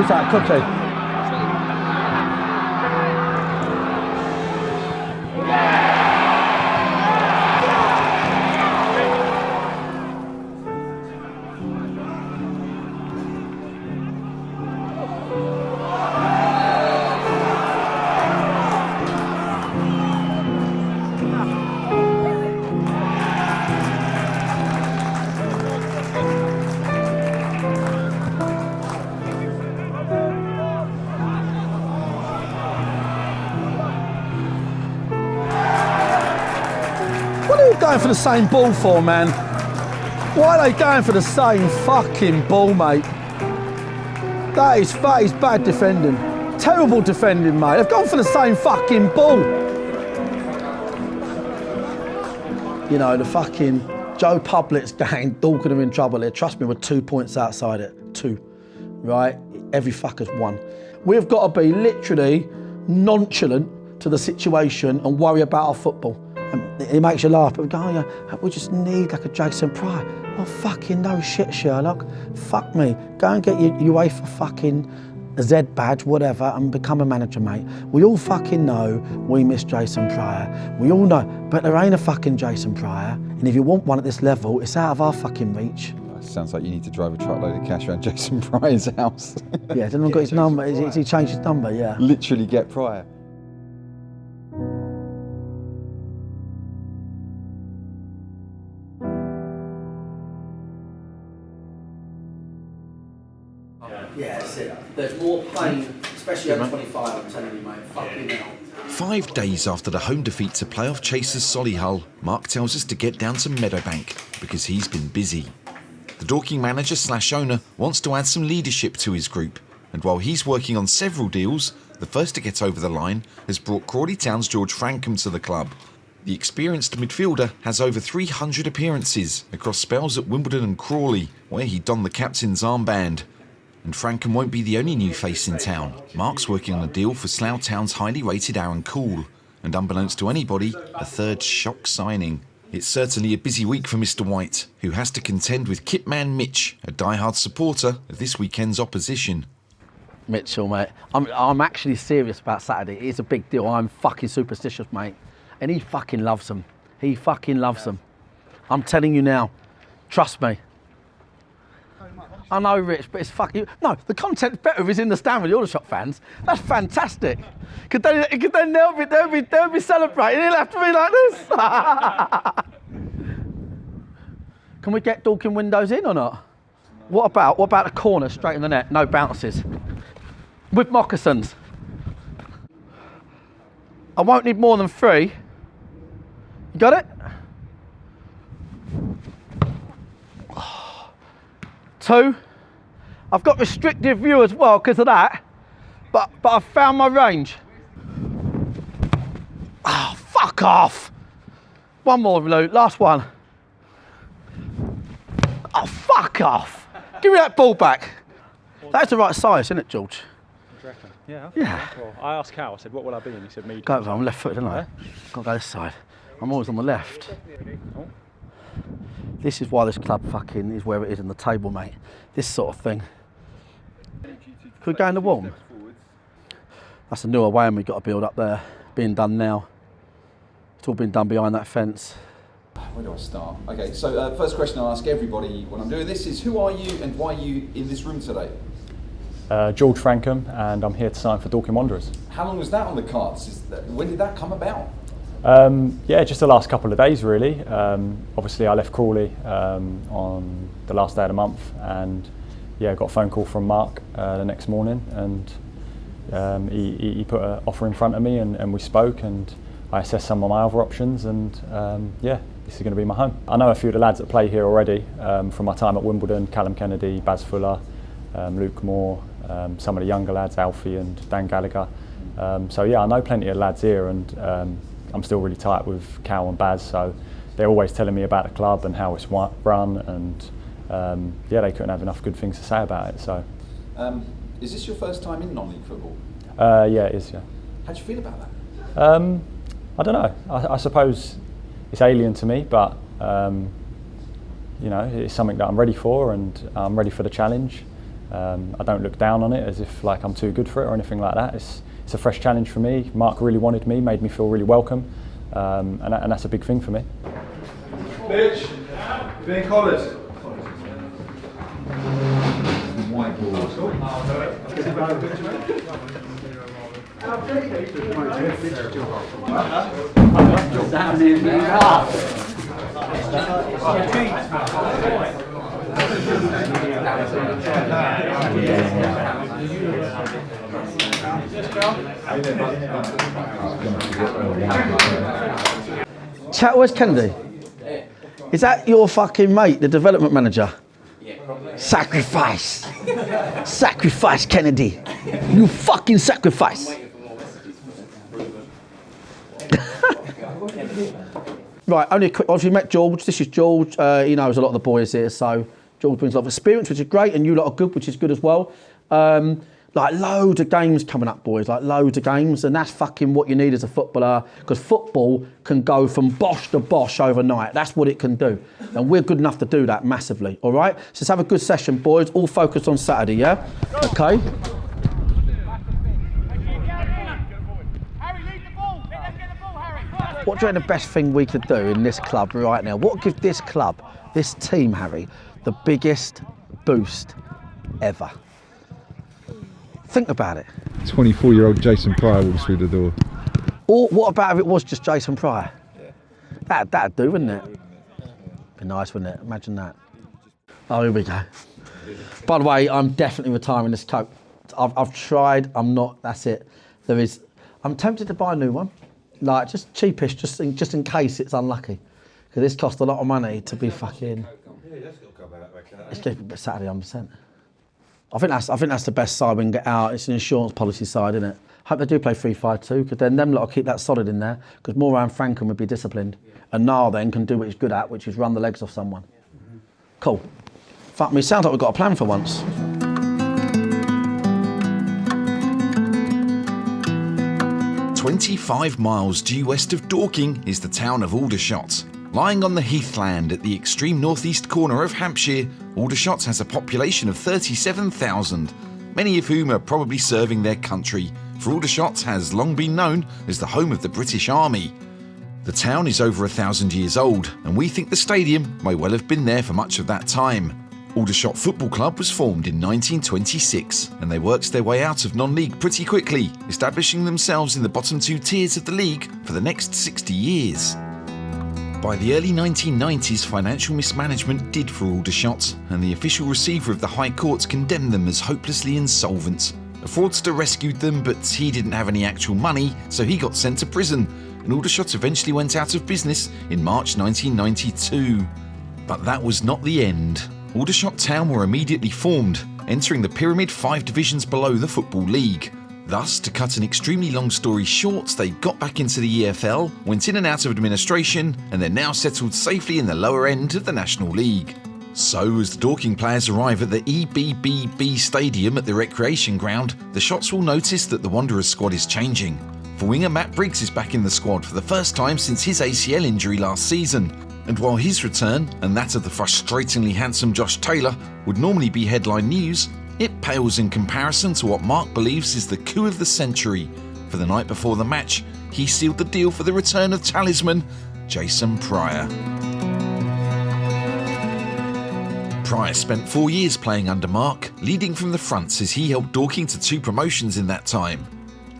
Who's that? Cookie? Going for the same ball for, man? Why are they going for the same fucking ball, mate? That is bad defending. Terrible defending, mate. They've gone for the same fucking ball. You know, the fucking Joe Public's gang, Dorking are in trouble here. Trust me, we're 2 points outside it. 2, right? Every fucker's won. We've got to be literally nonchalant to the situation and worry about our football. It makes you laugh, but we go, oh, yeah, we just need like a Jason Pryor. Oh, fucking no shit, Sherlock. Fuck me. Go and get your UEFA fucking Z badge, whatever, and become a manager, mate. We all fucking know we miss Jason Pryor. We all know, but there ain't a fucking Jason Pryor. And if you want one at this level, it's out of our fucking reach. Sounds like you need to drive a truckload of cash around Jason Pryor's house. Yeah, hasn't got his number. Has he changed his number? Yeah. Literally get Pryor. Yeah, that's it. There's more pain, especially over 25, I'm telling you, mate. Fucking hell. 5 days after the home defeat to playoff chasers Solihull, Marc tells us to get down to Meadowbank because he's been busy. The Dorking manager / owner wants to add some leadership to his group, and while he's working on several deals, the first to get over the line has brought Crawley Town's George Francomb to the club. The experienced midfielder has over 300 appearances across spells at Wimbledon and Crawley, where he donned the captain's armband. And Francomb won't be the only new face in town. Marc's working on a deal for Slough Town's highly rated Aaron Cool, and unbeknownst to anybody, a third shock signing. It's certainly a busy week for Mr. White, who has to contend with Kitman Mitch, a diehard supporter of this weekend's opposition. Mitchell, mate. I'm actually serious about Saturday. It's a big deal. I'm fucking superstitious, mate. And he fucking loves them. He fucking loves them. I'm telling you now. Trust me. I know, Rich, but it's fucking... No, the content's better if it's in the stand with the Aldershot fans. That's fantastic. Because then they'll be celebrating. He'll have to be like this. Can we get Dorking windows in or not? What about the corner straight in the net? No bounces. With moccasins. I won't need more than 3. You got it? 2. I've got restricted view as well because of that, but I've found my range. Oh, fuck off. One more, Lou, last one. Oh, fuck off. Give me that ball back. That's the right size, isn't it, George? Do you reckon? Yeah. Yeah. Well, I asked Cal, I said, what will I be? And he said, medium. Go, I'm left footed, aren't I? Got to go this side. I'm always on the left. Oh. This is why this club fucking is where it is in the table, mate. This sort of thing. Could we go in the warm? That's a new away and we've got to build up there. Being done now. It's all been done behind that fence. Where do I start? Okay, so first question I ask everybody when I'm doing this is, who are you and why are you in this room today? George Francomb, and I'm here to sign for Dorking Wanderers. How long was that on the cards? When did that come about? Yeah, just the last couple of days really. Obviously I left Crawley on the last day of the month, and yeah, got a phone call from Marc the next morning, and he put an offer in front of me, and we spoke, and I assessed some of my other options, and yeah, this is going to be my home. I know a few of the lads that play here already from my time at Wimbledon: Callum Kennedy, Baz Fuller, Luke Moore, some of the younger lads, Alfie and Dan Gallagher. So yeah, I know plenty of lads here, and I'm still really tight with Cal and Baz, so they're always telling me about the club and how it's run, and yeah, they couldn't have enough good things to say about it. So, is this your first time in non-league football? Yeah, it is. Yeah. How do you feel about that? I don't know. I suppose it's alien to me, but you know, it's something that I'm ready for, and I'm ready for the challenge. I don't look down on it as if like I'm too good for it or anything like that. It's a fresh challenge for me. Marc really wanted me, made me feel really welcome, and that's a big thing for me. Bitch, being collared. Chat, where's Kennedy? Is that your fucking mate, the development manager? Yeah. Sacrifice. Sacrifice, Kennedy. You fucking sacrifice. Right, only a quick, obviously met George. This is George. He knows a lot of the boys here, so George brings a lot of experience, which is great, and you lot are good, which is good as well. Like loads of games coming up, boys, like loads of games, and that's fucking what you need as a footballer, because football can go from bosh to bosh overnight. That's what it can do, and we're good enough to do that massively, all right? So let's have a good session, boys, all focused on Saturday, yeah? Okay. What do you think the best thing we could do in this club right now? What would give this club, this team, Harry, the biggest boost ever? Think about it. 24-year-old Jason Pryor walks through the door. Or what about if it was just Jason Pryor? Yeah. That'd do, wouldn't it? Be nice, wouldn't it? Imagine that. Oh, here we go. By the way, I'm definitely retiring this coat. I've tried, I'm not, that's it. I'm tempted to buy a new one. Like, just cheapish, just in case it's unlucky. Because this cost a lot of money to be fucking... It's good, Saturday, 100%. I think that's the best side we can get out. It's an insurance policy side, isn't it? Hope they do play 3-5-2, because then them lot will keep that solid in there, because Moran Francomb would be disciplined. And Niall then can do what he's good at, which is run the legs off someone. Cool. Fuck me, sounds like we've got a plan for once. "25 miles due west of Dorking is the town of Aldershot. Lying on the heathland at the extreme northeast corner of Hampshire, Aldershot has a population of 37,000, many of whom are probably serving their country, for Aldershot has long been known as the home of the British Army. The town is over 1,000 years old, and we think the stadium may well have been there for much of that time. Aldershot Football Club was formed in 1926, and they worked their way out of non-league pretty quickly, establishing themselves in the bottom two tiers of the league for the next 60 years. By the early 1990s, financial mismanagement did for Aldershot, and the official receiver of the High Court condemned them as hopelessly insolvent. A fraudster rescued them, but he didn't have any actual money, so he got sent to prison, and Aldershot eventually went out of business in March 1992. But that was not the end. Aldershot Town were immediately formed, entering the pyramid 5 divisions below the Football League. Thus, to cut an extremely long story short, they got back into the EFL, went in and out of administration, and they're now settled safely in the lower end of the National League. So, as the Dorking players arrive at the EBBB Stadium at the recreation ground, the Shots will notice that the Wanderers squad is changing. For winger Matt Briggs is back in the squad for the first time since his ACL injury last season. And while his return, and that of the frustratingly handsome Josh Taylor, would normally be headline news, it pales in comparison to what Marc believes is the coup of the century. For the night before the match, he sealed the deal for the return of talisman Jason Pryor. Pryor spent 4 years playing under Marc, leading from the front as he helped Dorking to 2 promotions in that time.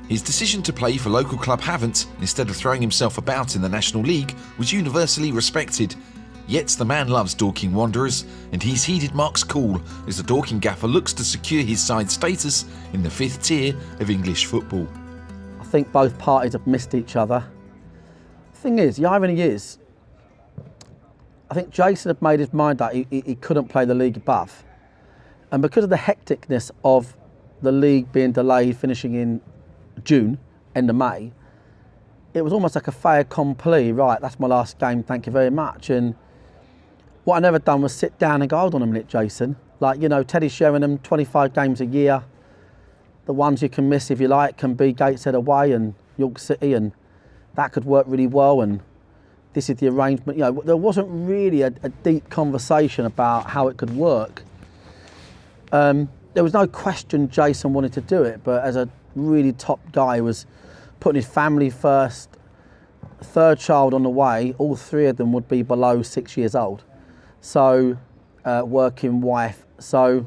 His decision to play for local club Havant instead of throwing himself about in the National League was universally respected. Yet the man loves Dorking Wanderers, and he's heeded Marc's call as the Dorking gaffer looks to secure his side status in the 5th tier of English football. I think both parties have missed each other. The thing is, the irony is, I think Jason had made his mind up he couldn't play the league above. And because of the hecticness of the league being delayed, finishing in June, end of May, it was almost like a fait accompli. Right, that's my last game, thank you very much. And what I never done was sit down and go, hold on a minute, Jason. Like, you know, Teddy Sheringham, 25 games a year. The ones you can miss, if you like, can be Gateshead away and York City, and that could work really well. And this is the arrangement. You know, there wasn't really a deep conversation about how it could work. there was no question Jason wanted to do it, but as a really top guy, was putting his family first. Third child on the way, all 3 of them would be below 6 years old. So, working wife. So,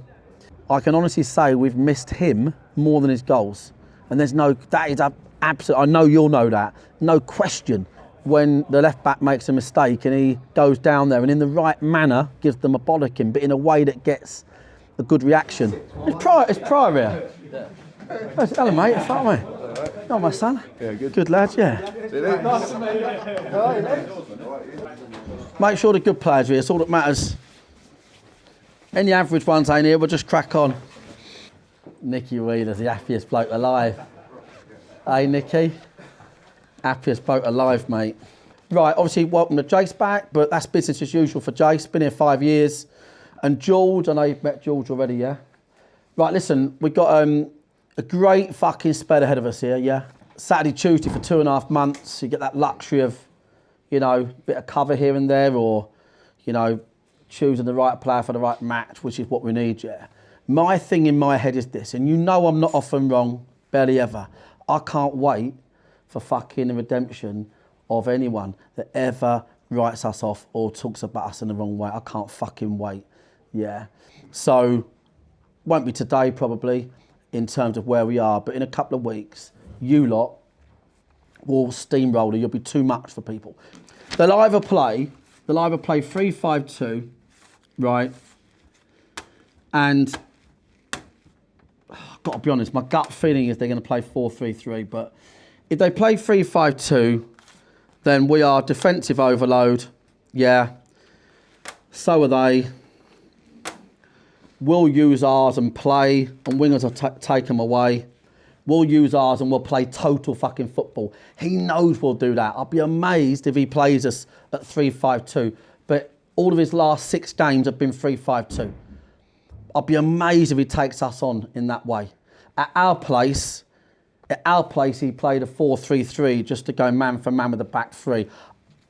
I can honestly say we've missed him more than his goals. And that is absolute, I know you'll know that, no question. When the left back makes a mistake and he goes down there and in the right manner gives them a bollocking, but in a way that gets a good reaction. It's Pryor here. Hello mate, fuck me. Oh my son. Yeah, good. Good lad, yeah. Nice to meet you. Make sure the good players are here, it's all that matters. Any average ones ain't here, we'll just crack on. Nicky Wheeler's the happiest bloke alive. Hey Nicky? Happiest bloke alive, mate. Right, obviously welcome to Jace back, but that's business as usual for Jace. Been here 5 years. And George, I know you've met George already, yeah? Right, listen, we've got a great fucking spell ahead of us here, yeah? Saturday, Tuesday for 2.5 months. You get that luxury of, you know, a bit of cover here and there, or, you know, choosing the right player for the right match, which is what we need, yeah? My thing in my head is this, and you know I'm not often wrong, barely ever. I can't wait for fucking the redemption of anyone that ever writes us off or talks about us in the wrong way. I can't fucking wait, yeah? So, won't be today probably, in terms of where we are, but in a couple of weeks, you lot will steamroller. You'll be too much for people. They'll either play 3-5-2, right? And I've got to be honest, my gut feeling is they're going to play 4-3-3. But if they play 3-5-2, then we are defensive overload. Yeah. So are they. We'll use ours and play, and wingers will take them away. We'll use ours and we'll play total fucking football. He knows we'll do that. I'll be amazed if he plays us at 3-5-2. But all of his last 6 games have been 3-5-2. I'll be amazed if he takes us on in that way. At our place, he played a 4-3-3 just to go man for man with the back 3.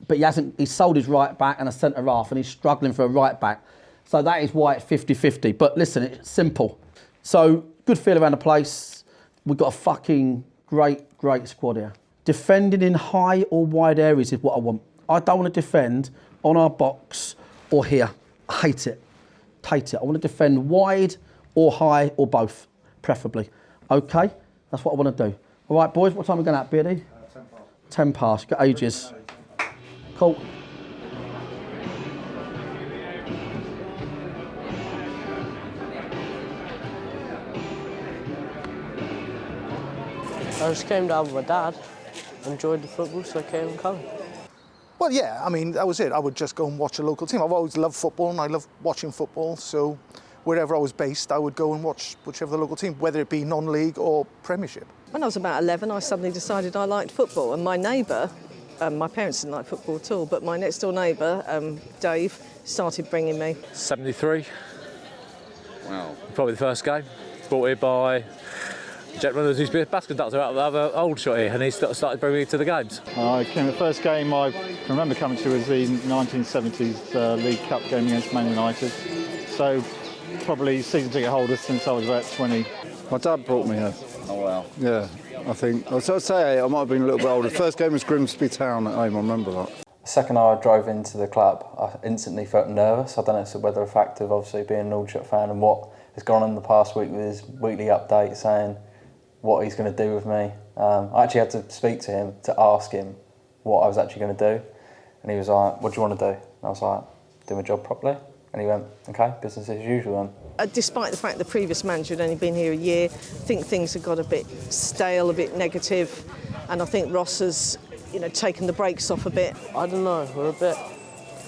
But he sold his right back and a centre half, and he's struggling for a right back. So that is why it's 50-50. But listen, it's simple. So good feel around the place. We've got a fucking great squad here. Defending in high or wide areas is what I want. I don't want to defend on our box or here. I hate it. I want to defend wide or high or both, preferably. Okay? That's what I want to do. All right, boys, what time are we going at, Beardy? 10 past. Got ages. Cool. I just came down with my dad, enjoyed the football, so I came and come. Well, yeah, I mean, that was it. I would just go and watch a local team. I've always loved football and I love watching football, so wherever I was based, I would go and watch whichever the local team, whether it be non-league or Premiership. When I was about 11, I suddenly decided I liked football, and my neighbour, my parents didn't like football at all, but my next door neighbour, Dave, started bringing me. 73. Wow. Probably the first game. Brought here by a gentleman who used to be a basket doctor out of Aldershot here, and he started bringing me to the games. The first game I can remember coming to was the 1970s League Cup game against Man United. So probably season ticket holder since I was about 20. My dad brought me here. Oh wow. Yeah, I think. I'd say I might have been a little bit older. First game was Grimsby Town at home, I remember that. The second I drove into the club, I instantly felt nervous. I don't know if it's whether a fact of obviously being an Aldershot fan and what has gone on in the past week with his weekly update saying what he's going to do with me. I actually had to speak to him to ask him what I was actually going to do. And he was like, what do you want to do? And I was like, do my job properly. And he went, okay, business as usual then. Despite the fact the previous manager had only been here a year, I think things have got a bit stale, a bit negative, and I think Ross has, taken the brakes off a bit. I don't know, we're a bit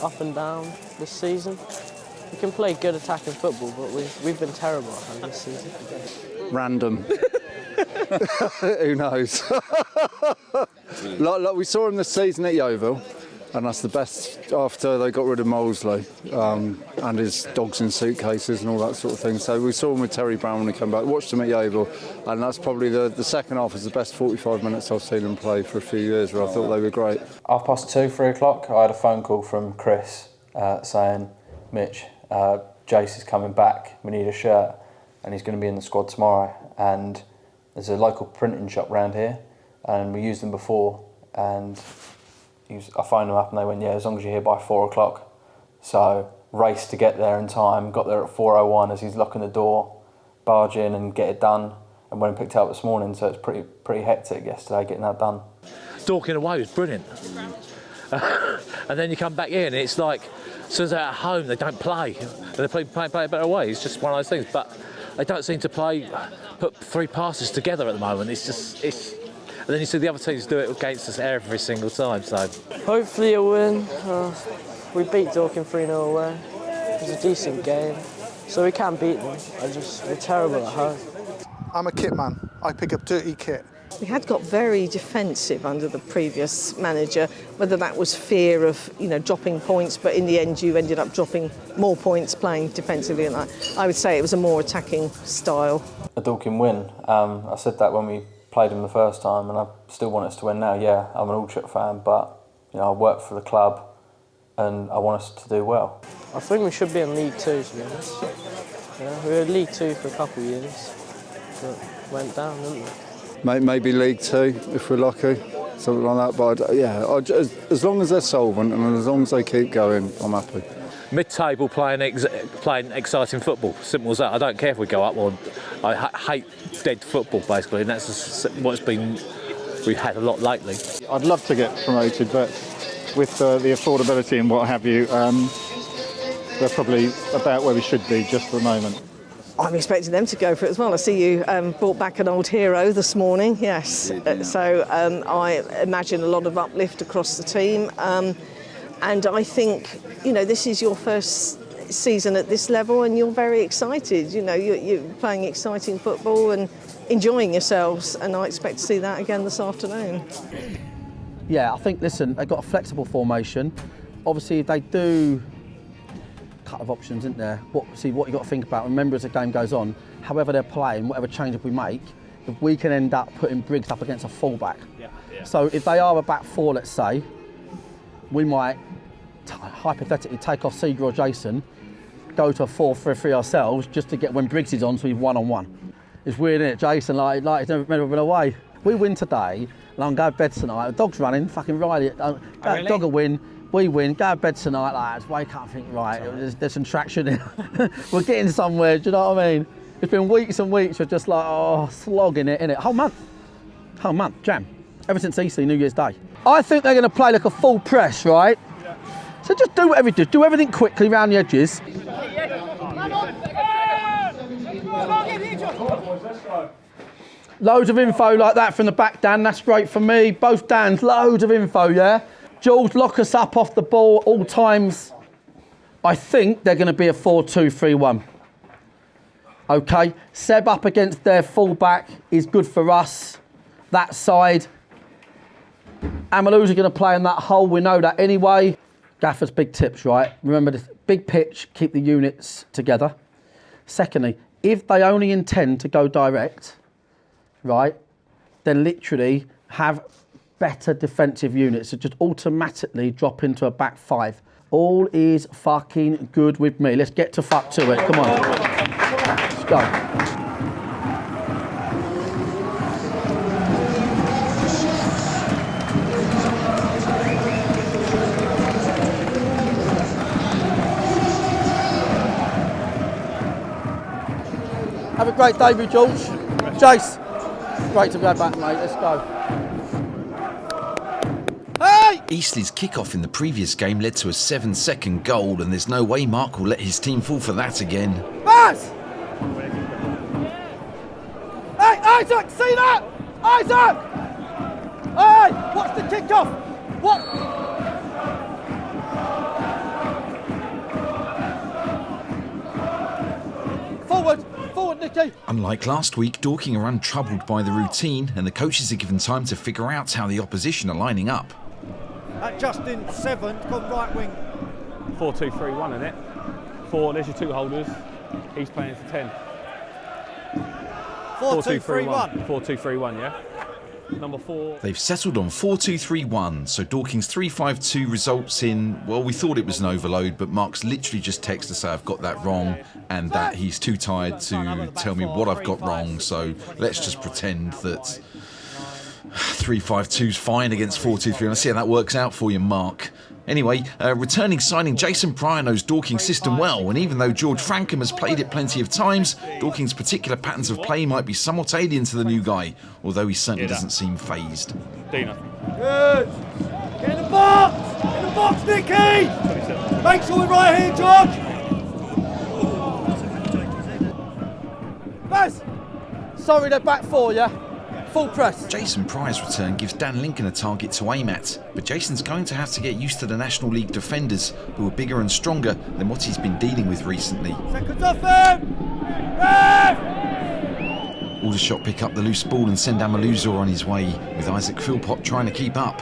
up and down this season. We can play good attacking football, but we've been terrible at home this season. Random. Who knows? like we saw him this season at Yeovil, and that's the best after they got rid of Molesley and his dogs in suitcases and all that sort of thing. So we saw him with Terry Brown when he came back, watched him at Yeovil, and that's probably the second half is the best 45 minutes I've seen him play for a few years, where I thought they were great. 2:30, 3 o'clock, I had a phone call from Chris saying, Mitch, Jace is coming back, we need a shirt. and he's going to be in the squad tomorrow. And there's a local printing shop around here, and we used them before, and I phoned them up and they went, yeah, as long as you're here by 4 o'clock. So raced to get there in time, got there at 4:01 as he's locking the door, barge in and get it done, and went and picked it up this morning, so it's pretty hectic yesterday getting that done. Dorking away was brilliant. And then you come back in and it's like, as soon as they're at home, they don't play. And they play a better way. It's just one of those things. But they don't seem to put 3 passes together at the moment. And then you see the other teams do it against us every single time. So hopefully a win. We beat Dorking 3-0 away. It was a decent game, so we can beat them. We're terrible at home. I'm a kit man. I pick up dirty kit. We had got very defensive under the previous manager, whether that was fear of, dropping points, but in the end you ended up dropping more points playing defensively than that. I would say it was a more attacking style. A Dorking win. I said that when we played him the first time, and I still want us to win now. Yeah, I'm an Aldershot fan, but I work for the club and I want us to do well. I think we should be in League 2, to be honest. Yeah, we were in League 2 for a couple of years, but went down, didn't we? Maybe League 2 if we're lucky, something like that. But as long as they're solvent and as long as they keep going, I'm happy. Mid-table playing exciting football, simple as that. I don't care if we go up or I hate dead football basically, and that's what's been we've had a lot lately. I'd love to get promoted, but with the affordability and what have you, we're probably about where we should be just for the moment. I'm expecting them to go for it as well. I see you brought back an old hero this morning, yes. So I imagine a lot of uplift across the team. And I think, this is your first season at this level and you're very excited. You're playing exciting football and enjoying yourselves, and I expect to see that again this afternoon. Yeah, I think, listen, they've got a flexible formation. Obviously, if they do a couple of options, isn't there? What you've got to think about, remember as the game goes on, however they're playing, whatever change we make, if we can end up putting Briggs up against a fullback. Yeah. So if they are a back 4, let's say, we might hypothetically take off Seager or Jason, go to a 4-3-3 ourselves just to get when Briggs is on, so he's one-on-one. It's weird, isn't it? Jason, like he's never been away. We win today, and I'm going to bed tonight. The dog's running, fucking Riley. Really? Dog will win. We win. Go to bed tonight, lads. Wake up and think, right, there's some traction here. We're getting somewhere. Do you know what I mean? It's been weeks and weeks of just slogging it, innit? Whole month, jam. Ever since Easter, New Year's Day. I think they're going to play like a full press, right? Yeah. So just do whatever you do. Do everything quickly around the edges. Loads of info like that from the back, Dan. That's great for me. Both Dans, loads of info, yeah? George, lock us up off the ball all times. I think they're going to be a 4-2-3-1. Okay? Seb up against their fullback is good for us. That side. Amalu's are going to play in that hole. We know that anyway. Gaffer's big tips, right? Remember this big pitch, keep the units together. Secondly, if they only intend to go direct, right, then literally have better defensive units. So just automatically drop into a back 5. All is fucking good with me. Let's get to it. Come on. Let's go. Have a great debut, George. Jace, great to go back, mate. Let's go. Hey! Eastleigh's kick-off in the previous game led to a 7-second goal, and there's no way Marc will let his team fall for that again. Baz! Hey, Isaac, see that? Isaac! Hey, what's the kick-off? What? Forward, Nicky. Unlike last week, Dorking are untroubled by the routine, and the coaches are given time to figure out how the opposition are lining up. Justin, 7, gone right wing. 4-2-3-1, isn't it? 4, there's your 2 holders. He's playing for 10. 4-2-3-1. 4-2-3-1, yeah? number 4. They've settled on 4-2-3-1, so Dorking's 3-5-2 results in, well, we thought it was an overload, but Marc's literally just texted to say I've got that wrong and that he's too tired to tell me what I've got wrong, so let's just pretend that 3-5-2's fine against 4-2-3, and I see how that works out for you, Marc. Anyway, returning signing Jason Pryor knows Dorking's system well, and even though George Francomb has played it plenty of times, Dorking's particular patterns of play might be somewhat alien to the new guy, although he certainly doesn't seem phased. Good! Get in the box! In the box, Nicky! Make sure we're right here, George! Baz! Sorry, they're back 4, yeah? Full press. Jason Pryor's return gives Dan Lincoln a target to aim at, but Jason's going to have to get used to the National League defenders, who are bigger and stronger than what he's been dealing with recently. Seconds off him! Aldershot pick up the loose ball and send Amaluzor on his way, with Isaac Philpott trying to keep up.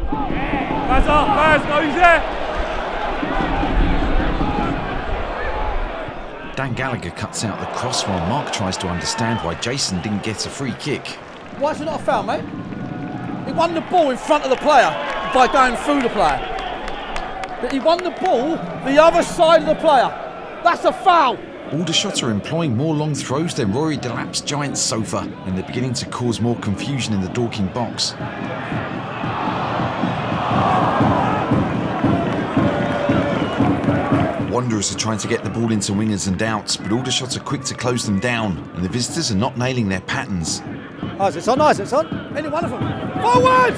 Baz up, Baz, no, he's there! Dan Gallagher cuts out the cross while Marc tries to understand why Jason didn't get a free kick. Why is it not a foul, mate? He won the ball in front of the player by going through the player. But he won the ball the other side of the player. That's a foul. Aldershot are employing more long throws than Rory Delap's giant sofa, and they're beginning to cause more confusion in the Dorking box. Wanderers are trying to get the ball into wingers and outs, but Aldershot are quick to close them down, and the visitors are not nailing their patterns. Isaacson, any one of them. Forward!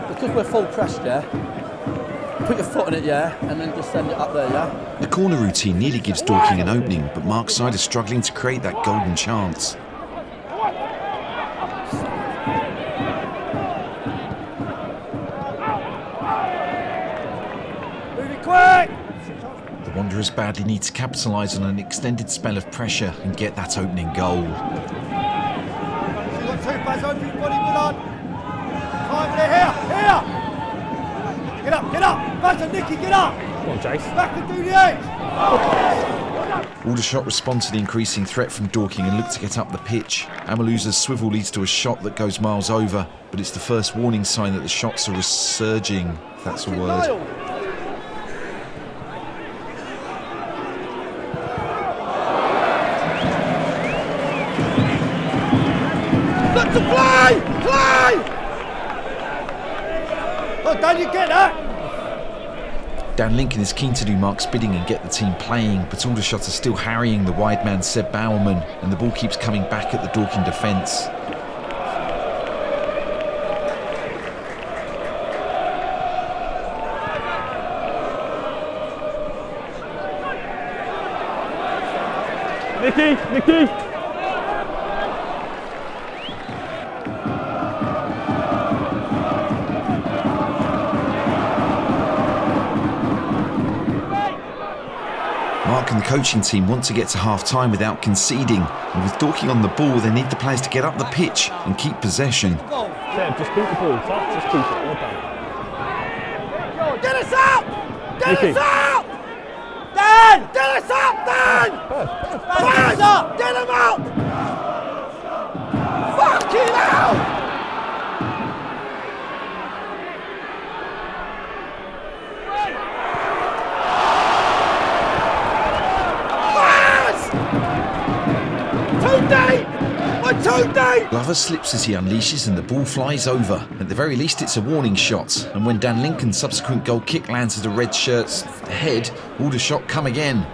Because we're full pressed, yeah? Put your foot in it, yeah? And then just send it up there, yeah? The corner routine nearly gives Dorking an opening, but Marc's side is struggling to create that golden chance. Move it quick! The Wanderers badly need to capitalise on an extended spell of pressure and get that opening goal. So you've got 2 pads, open your body, good on. Time with it, here! Get up! Back to Nicky, get up! Come on, Jace. Back and do the edge! Aldershot respond to the increasing threat from Dorking and look to get up the pitch. Amaluzor's swivel leads to a shot that goes miles over, but it's the first warning sign that the shots are resurging, if that's a word. Look to play! Oh, Dan, you get that? Dan Lincoln is keen to do Marc's bidding and get the team playing, but Aldershot are still harrying the wide man Seb Bowerman, and the ball keeps coming back at the Dorking defence. Nicky! Marc and the coaching team want to get to half-time without conceding, and with Dorking on the ball, they need the players to get up the pitch and keep possession. Seb, just keep the ball, Tough. Just keep it. Well done. Get us up! Get us up! Dan! Get us up, Dan! Get us up! Get him up! Fucking hell! Glover slips as he unleashes and the ball flies over. At the very least it's a warning shot, and when Dan Lincoln's subsequent goal kick lands at a red shirt's head, Aldershot come again.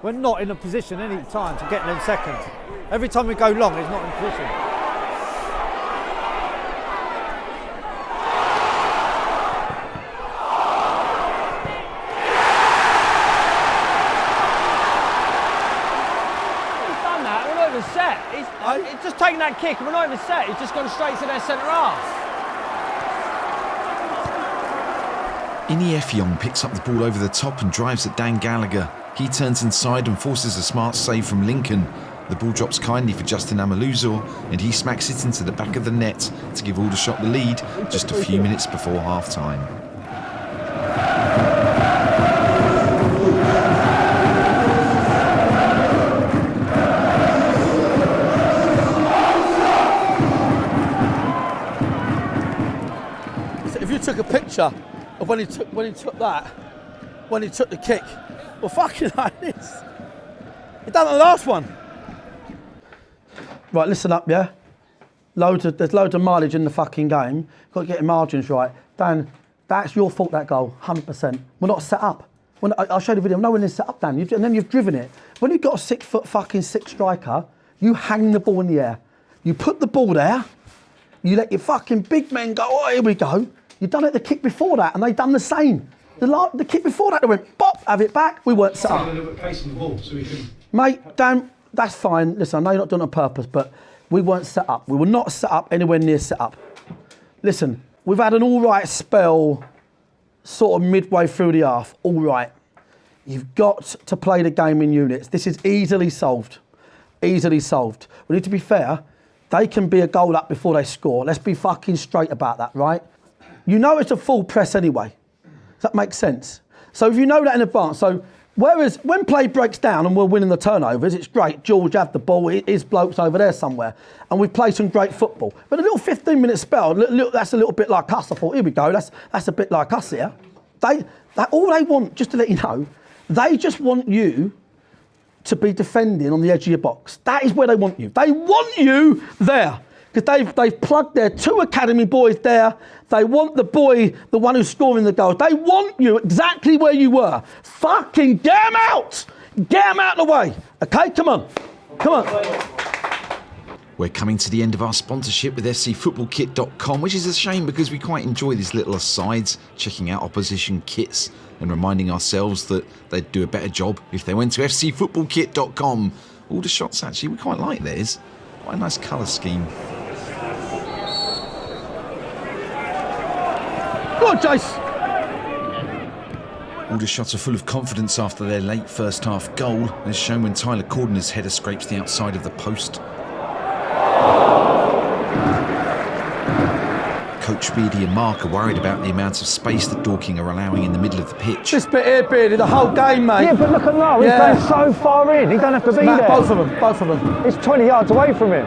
We're not in a position any time to get them seconds. Every time we go long, it's not in position. He's just taken that kick and we're not even set, he's just gone straight to their centre half. Effiong picks up the ball over the top and drives at Dan Gallagher. He turns inside and forces a smart save from Lincoln. The ball drops kindly for Justin Amaluzor and he smacks it into the back of the net to give Aldershot the lead just a few minutes before half-time. If you took a picture of when he took the kick, well, fucking like this. He done the last one. Right, listen up, yeah. There's loads of mileage in the fucking game. Got to get your margins right. Dan, that's your fault. That goal, 100%. We're not set up. I'll show you the video. No one is set up, Dan. And then you've driven it. When you've got a 6 foot fucking 6 striker, you hang the ball in the air. You put the ball there. You let your fucking big men go. Oh, here we go. You done it the kick before that, and they done the same. The kick before that, they went bop, have it back. We weren't set up. A little bit pace in the ball, so we can. Mate, Dan, that's fine. Listen, I know you're not doing it on purpose, but we weren't set up. We were not set up anywhere near set up. Listen, we've had an all right spell, sort of midway through the half. All right. You've got to play the game in units. This is easily solved. Easily solved. We need to be fair. They can be a goal up before they score. Let's be fucking straight about that, right? You know it's a full press anyway. Does that make sense? So if you know that in advance, so whereas when play breaks down and we're winning the turnovers, it's great. George have the ball, his bloke's over there somewhere, and we play some great football. But a little 15-minute spell, that's a little bit like us. I thought, here we go, that's a bit like us here. All they want, just to let you know, they just want you to be defending on the edge of your box. That is where they want you. They want you there. Because they've plugged their 2 academy boys there. They want the boy, the one who's scoring the goals. They want you exactly where you were. Fucking get them out! Get them out of the way. Okay, come on. Come on. We're coming to the end of our sponsorship with FCFootballKit.com, which is a shame because we quite enjoy these little asides, checking out opposition kits and reminding ourselves that they'd do a better job if they went to FCFootballKit.com. Aldershot's actually, we quite like theirs. Quite a nice colour scheme. Go on, Jace. Aldershot are full of confidence after their late first half goal, as shown when Tyler Cordoner's header scrapes the outside of the post. Coach Beardy and Marc are worried about the amount of space that Dorking are allowing in the middle of the pitch. This bit here, Beardy, the whole game, mate. Yeah, but look at Marc, he's going so far in, he don't have to be there. Both of them. It's 20 yards away from him.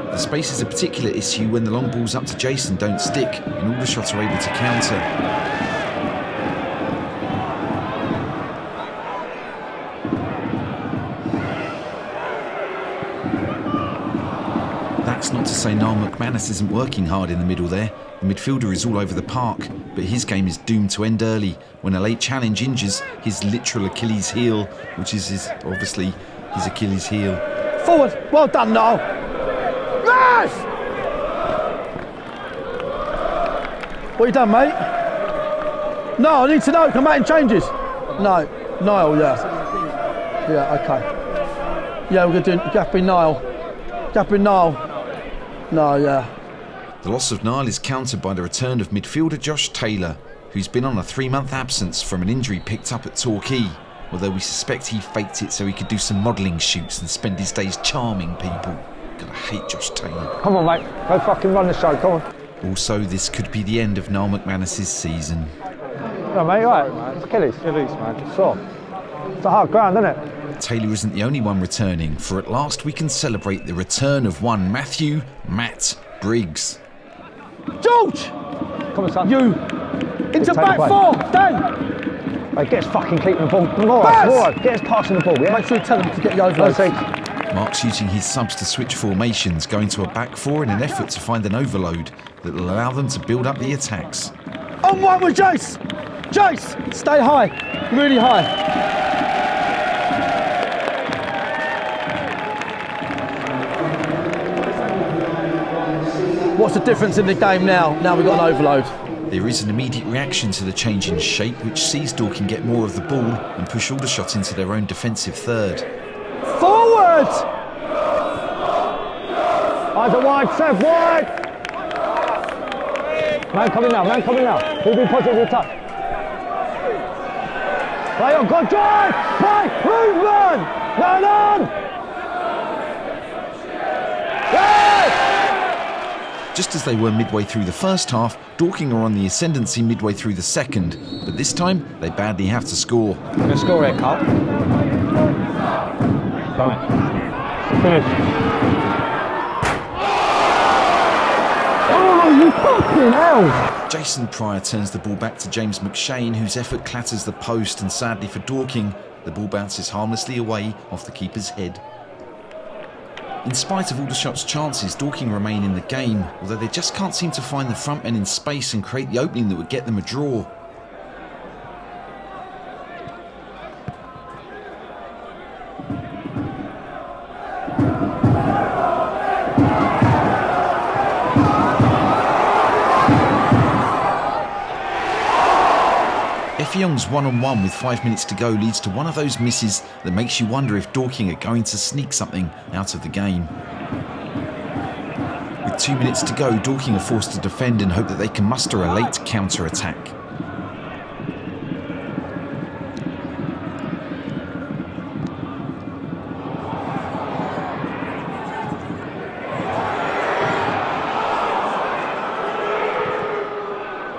The space is a particular issue when the long balls up to Jason don't stick, and Aldershot are able to counter. That's not to say Niall McManus isn't working hard in the middle there. The midfielder is all over the park, but his game is doomed to end early when a late challenge injures his literal Achilles heel, which is obviously his Achilles heel. Forward, well done, Niall. Nice! What you done, mate? No, I need to know. Come out and changes. No, Niall, yeah. Yeah, okay. Yeah, we're going to do Gappy Niall. Gappy Niall. No, yeah. The loss of Niall is countered by the return of midfielder Josh Taylor, who's been on a 3-month absence from an injury picked up at Torquay, although we suspect he faked it so he could do some modelling shoots and spend his days charming people. God, I hate Josh Taylor. Come on, mate. Go fucking run the show, come on. Also, this could be the end of Niall McManus's season. No, mate, all right. It's Achilles, man. It's sore. It's a hard ground, isn't it? Taylor isn't the only one returning, for at last we can celebrate the return of one Matthew "Matt" Briggs. George! Come on, son. You! Into back 4, Dan! Mate, get us fucking keeping the ball. More right. Get us passing the ball, yeah? Make sure you tell him to get you over. Marc's using his subs to switch formations, going to a back 4 in an effort to find an overload that will allow them to build up the attacks. On one with Jace! Jace! Stay high. Really high. What's the difference in the game now? Now we've got an overload. There is an immediate reaction to the change in shape, which sees Dorking get more of the ball and push Aldershot into their own defensive third. Forward! Eyes are wide, Seth, wide! Man coming now. Who'll be positive with touch? Play on, go drive! Play! Movement! Man on! Just as they were midway through the first half, Dorking are on the ascendancy midway through the second. But this time, they badly have to score. Going to score here, Carl. Right. Finish. Oh, you fucking hell! Jason Pryor turns the ball back to James McShane, whose effort clatters the post, and sadly for Dorking, the ball bounces harmlessly away off the keeper's head. In spite of Aldershot's chances, Dorking remain in the game, although they just can't seem to find the front men in space and create the opening that would get them a draw. Young's one-on-one with 5 minutes to go leads to one of those misses that makes you wonder if Dorking are going to sneak something out of the game. With 2 minutes to go, Dorking are forced to defend and hope that they can muster a late counter-attack.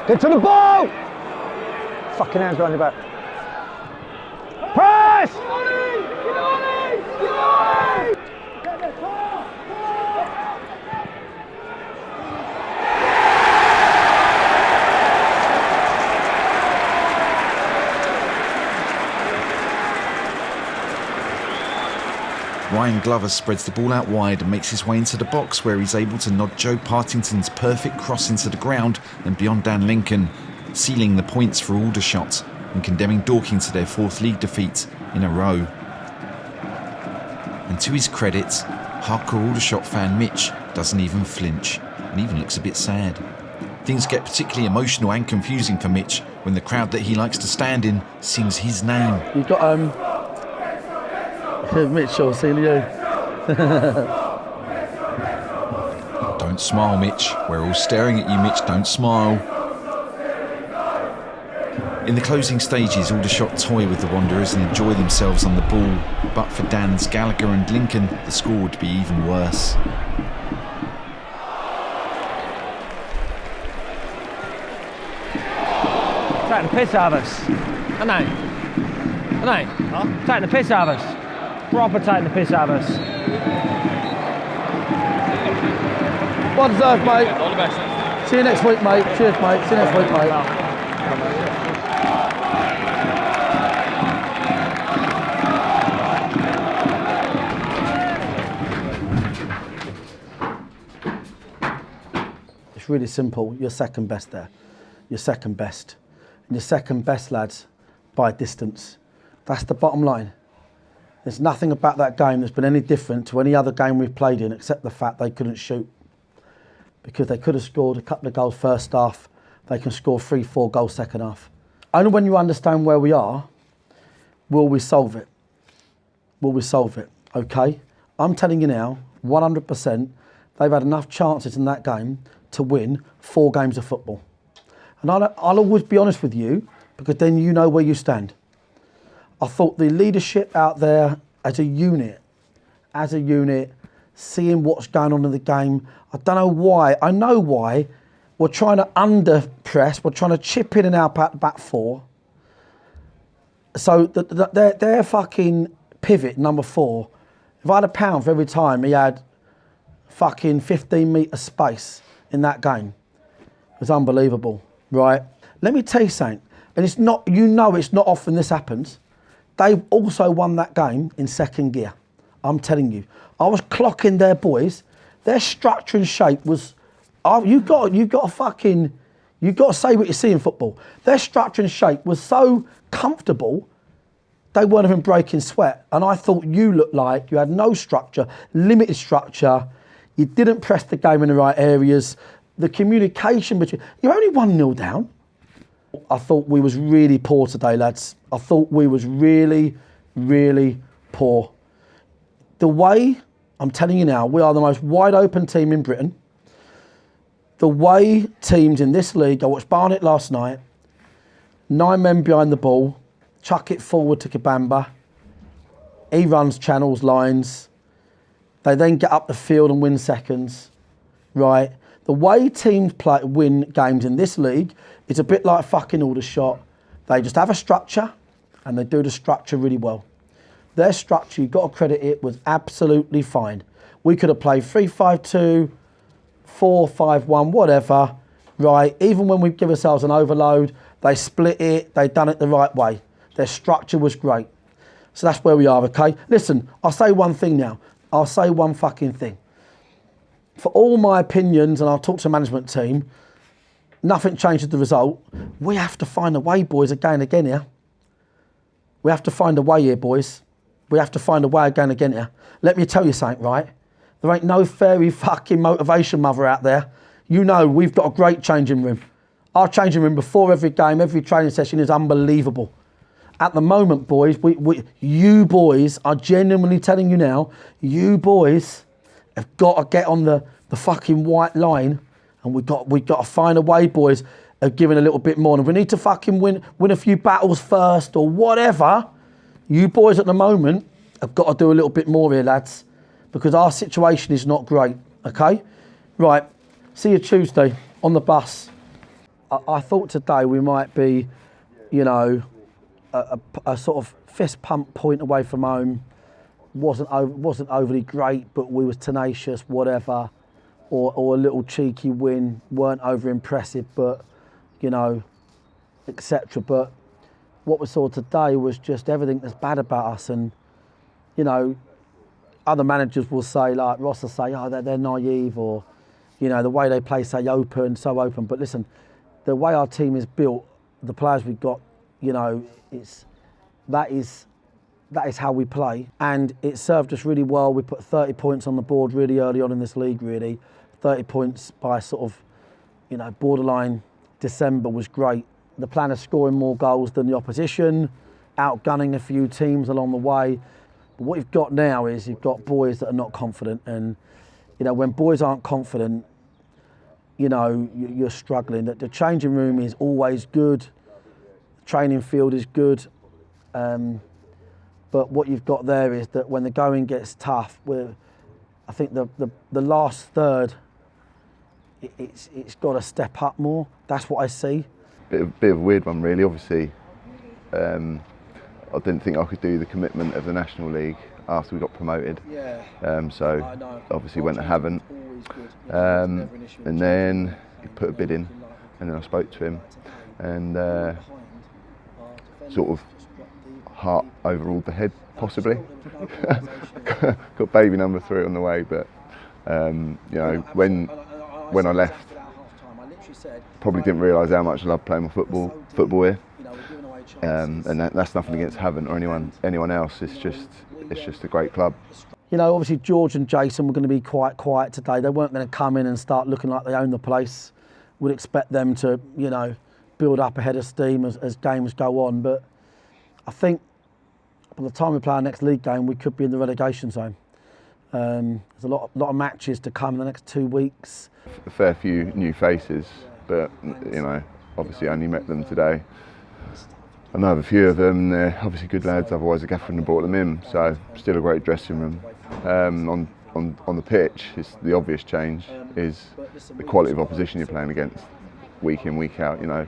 Get to the ball! Fucking hands behind your back. Press! Ryan Glover spreads the ball out wide and makes his way into the box, where he's able to nod Joe Partington's perfect cross into the ground and beyond Dan Lincoln, sealing the points for Aldershot and condemning Dorking to their 4th league defeat in a row. And to his credit, hardcore Aldershot fan Mitch doesn't even flinch and even looks a bit sad. Things get particularly emotional and confusing for Mitch when the crowd that he likes to stand in sings his name. You've got Mitchell, seeing you. Don't smile, Mitch. We're all staring at you, Mitch. Don't smile. In the closing stages, Aldershot toy with the Wanderers and enjoy themselves on the ball, but for Dan's Gallagher and Lincoln, the score would be even worse. Taking the piss out of us. I know. Huh? Taking the piss out of us. Proper taking the piss out of us. Well deserved, mate. All the best. See you next week, mate. Cheers, mate. See you next week, mate. It's really simple. You're second best there. You're second best. And you're second best, lads, by distance. That's the bottom line. There's nothing about that game that's been any different to any other game we've played in, except the fact they couldn't shoot. Because they could have scored a couple of goals first half. They can score 3-4 goals second half. Only when you understand where we are, will we solve it. Will we solve it, okay? I'm telling you now, 100%, they've had enough chances in that game to win 4 games of football. And I'll always be honest with you, because then you know where you stand. I thought the leadership out there as a unit, seeing what's going on in the game, I don't know why, I know why, we're trying to under press, we're trying to chip in and out at the back 4. So their fucking pivot, number 4, if I had £1 for every time he had fucking 15 metre space in that game, it was unbelievable, right? Let me tell you something, and it's not, you know it's not often this happens. They also won that game in second gear. I'm telling you. I was clocking their boys. Their structure and shape was, you've got to say what you see in football. Their structure and shape was so comfortable, they weren't even breaking sweat. And I thought you looked like you had no structure, limited structure. You didn't press the game in the right areas. The communication between, you're only 1-0 down. I thought we was really poor today, lads. I thought we was really, really poor. The way, I'm telling you now, we are the most wide open team in Britain. The way teams in this league, I watched Barnet last night, 9 men behind the ball, chuck it forward to Kabamba. He runs channels, lines. They then get up the field and win seconds, right? The way teams win games in this league is a bit like fucking Aldershot. They just have a structure and they do the structure really well. Their structure, you've got to credit it, was absolutely fine. We could have played 3-5-2, 4-5-1, whatever, right? Even when we give ourselves an overload, they split it, they done it the right way. Their structure was great. So that's where we are, okay? Listen, I'll say one thing now. I'll say one fucking thing. For all my opinions, and I'll talk to the management team, nothing changes the result. We have to find a way, boys, again here. We have to find a way here, boys. We have to find a way again here. Let me tell you something, right? There ain't no fairy fucking motivation mother out there. You know we've got a great changing room. Our changing room before every game, every training session is unbelievable. At the moment, boys, you boys are genuinely telling you now, you boys have got to get on the fucking white line, and we've got to find a way, boys, of giving a little bit more. And if we need to fucking win a few battles first or whatever, you boys at the moment have got to do a little bit more here, lads, because our situation is not great, okay? Right, see you Tuesday on the bus. I thought today we might be, you know, a sort of fist pump point away from home. Wasn't overly great, but we was tenacious, whatever, or a little cheeky win. Weren't over impressive, but you know, etc. But what we saw today was just everything that's bad about us, and you know, other managers will say, like Ross will say, oh, they're naive, or you know, the way they play, say so open. But listen, the way our team is built, the players we've got, you know, that is how we play, and it served us really well. We put 30 points on the board really early on in this league, really. 30 points by sort of, you know, borderline December was great. The plan of scoring more goals than the opposition, outgunning a few teams along the way. But what you've got now is you've got boys that are not confident, and you know, when boys aren't confident, you know, you're struggling. The changing room is always good. The training field is good. But what you've got there is that when the going gets tough, I think the last third, it's got to step up more. That's what I see. Bit of a weird one, really. Obviously, I didn't think I could do the commitment of the National League after we got promoted. So obviously went to haven't. And then he put a bid in, and then I spoke to him, and sort of heart overruled the head, possibly. Got baby number 3 on the way, but you know, when I left, probably didn't realise how much I love playing my football here. And that's nothing against Havant or anyone else. It's just a great club. You know, obviously George and Jason were going to be quite quiet today. They weren't going to come in and start looking like they own the place. We'd expect them to, you know, build up a head of steam as games go on. But I think by the time we play our next league game, we could be in the relegation zone. There's a lot of matches to come in the next 2 weeks. A fair few new faces, but you know, obviously I only met them today. I know of a few of them. They're obviously good lads. Otherwise, the gaffer wouldn't have brought them in. So still a great dressing room. On the pitch, it's the obvious change is the quality of opposition you're playing against, week in, week out. You know,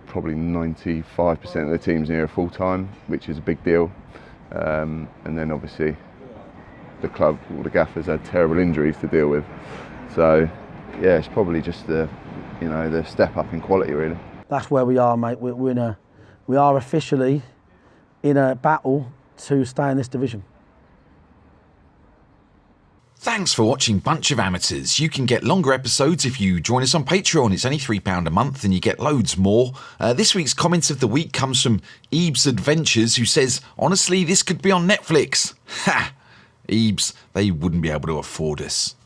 probably 95% of the teams here are full time, which is a big deal. And then obviously the club, all the gaffers had terrible injuries to deal with. So yeah, it's probably just the step up in quality, really. That's where we are, mate. We are officially in a battle to stay in this division. Thanks for watching Bunch of Amateurs. You can get longer episodes if you join us on Patreon. It's only £3 a month and you get loads more. This week's comment of the week comes from Eebs Adventures, who says, honestly, this could be on Netflix. Ha! Eebs, they wouldn't be able to afford us.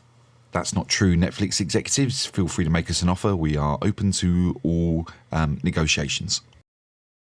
That's not true, Netflix executives. Feel free to make us an offer. We are open to all negotiations.